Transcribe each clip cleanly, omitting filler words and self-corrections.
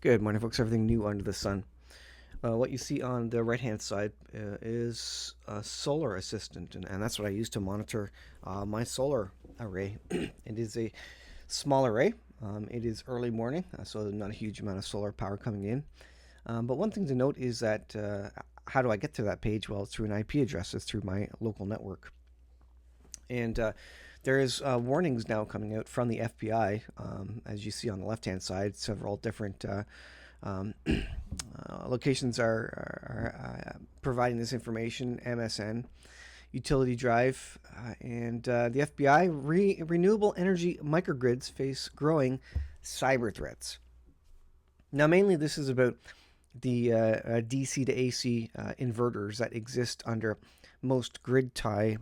Good morning, folks. Everything new under the sun. What you see on the right-hand side is a solar assistant, and that's what I use to monitor my solar array. It is a small array. It is early morning, so not a huge amount of solar power coming in. But one thing to note is that how do I get to that page? Well, it's through an IP address. It's through my local network. And there is warnings now coming out from the FBI, as you see on the left-hand side. Several different um, locations are providing this information. MSN, Utility Drive, and the FBI. Renewable energy microgrids face growing cyber threats. Now, mainly this is about the DC to AC inverters that exist under most grid tie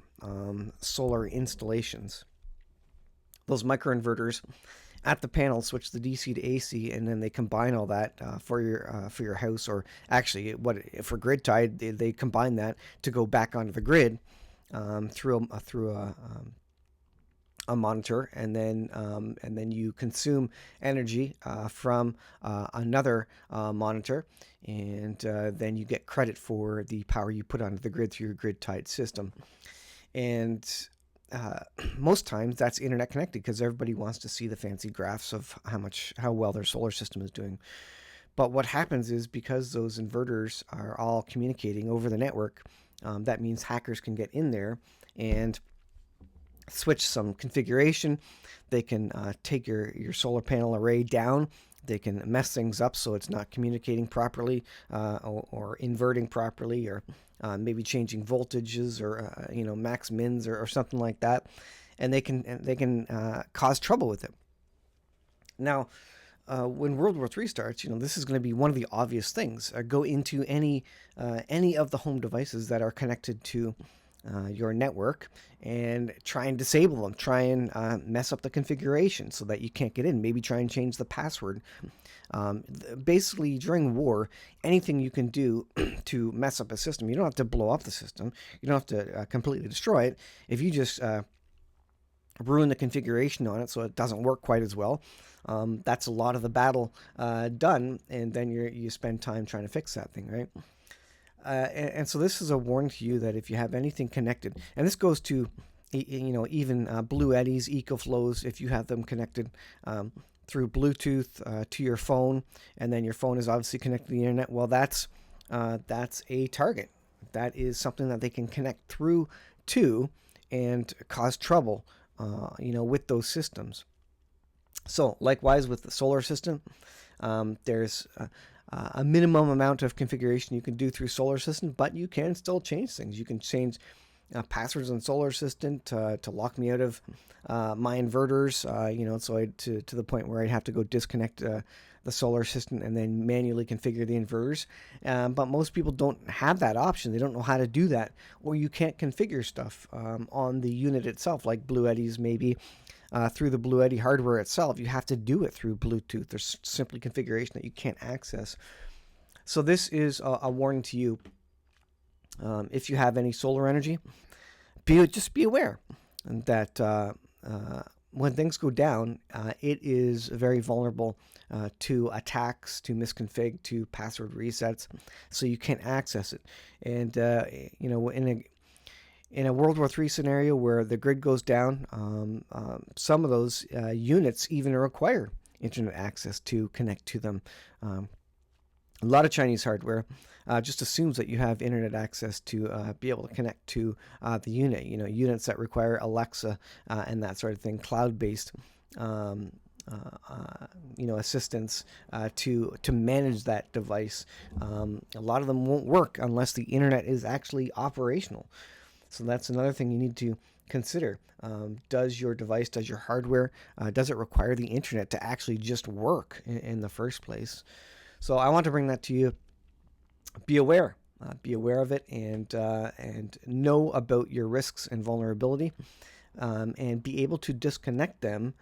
solar installations. Those microinverters at the panel switch the DC to AC, and then they combine all that for your house, or actually, for grid tie, they combine that to go back onto the grid through a monitor, and then you consume energy from another monitor, and then you get credit for the power you put onto the grid through your grid-tied system. And most times that's internet connected because everybody wants to see the fancy graphs of how well their solar system is doing. But what happens is, because those inverters are all communicating over the network, that means hackers can get in there and switch some configuration. They can take your solar panel array down. They can mess things up so it's not communicating properly, or inverting properly, or maybe changing voltages, or max mins, or something like that, and they can cause trouble with it. Now, when World War III starts, this is going to be one of the obvious things. Go into any of the home devices that are connected to your network and try and disable them. Try and mess up the configuration so that you can't get in. Maybe try and change the password. Basically, during war, anything you can do to mess up a system. You don't have to blow up the system. You don't have to completely destroy it. If you just ruin the configuration on it so it doesn't work quite as well, that's a lot of the battle done, and then you spend time trying to fix that thing, right? And so this is a warning to you that if you have anything connected, and this goes to even Blue Eddies, EcoFlows, if you have them connected through Bluetooth to your phone, and then your phone is obviously connected to the internet, well, that's a target. That is something that they can connect through to and cause trouble with those systems. So likewise with the solar system, there's a minimum amount of configuration you can do through Solar Assistant, but you can still change things. You can change passwords on Solar Assistant to lock me out of my inverters, so to the point where I'd have to go disconnect the Solar Assistant and then manually configure the inverters. But most people don't have that option. They don't know how to do that, or you can't configure stuff on the unit itself, like Blue Eddies maybe. Through the Blue Eddy hardware itself. You have to do it through Bluetooth. There's simply configuration that you can't access. So this is a warning to you. If you have any solar energy, just be aware that when things go down, it is very vulnerable to attacks, to misconfig, to password resets, so you can't access it. And in a World War III scenario where the grid goes down, some of those units even require internet access to connect to them. A lot of Chinese hardware just assumes that you have internet access to be able to connect to the unit. Units that require Alexa and that sort of thing, cloud-based assistance to manage that device. A lot of them won't work unless the internet is actually operational. So that's another thing you need to consider. Does your device, does your hardware, does it require the internet to actually just work in the first place? So I want to bring that to you. Be aware of it, and know about your risks and vulnerability, and be able to disconnect them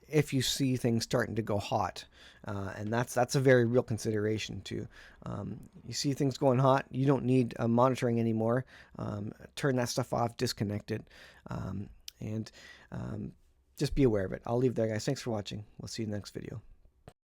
if you see things starting to go hot. And that's a very real consideration too. You see things going hot, you don't need monitoring anymore. Turn that stuff off, disconnect it, and just be aware of it. I'll leave there, guys. Thanks for watching. We'll see you in the next video.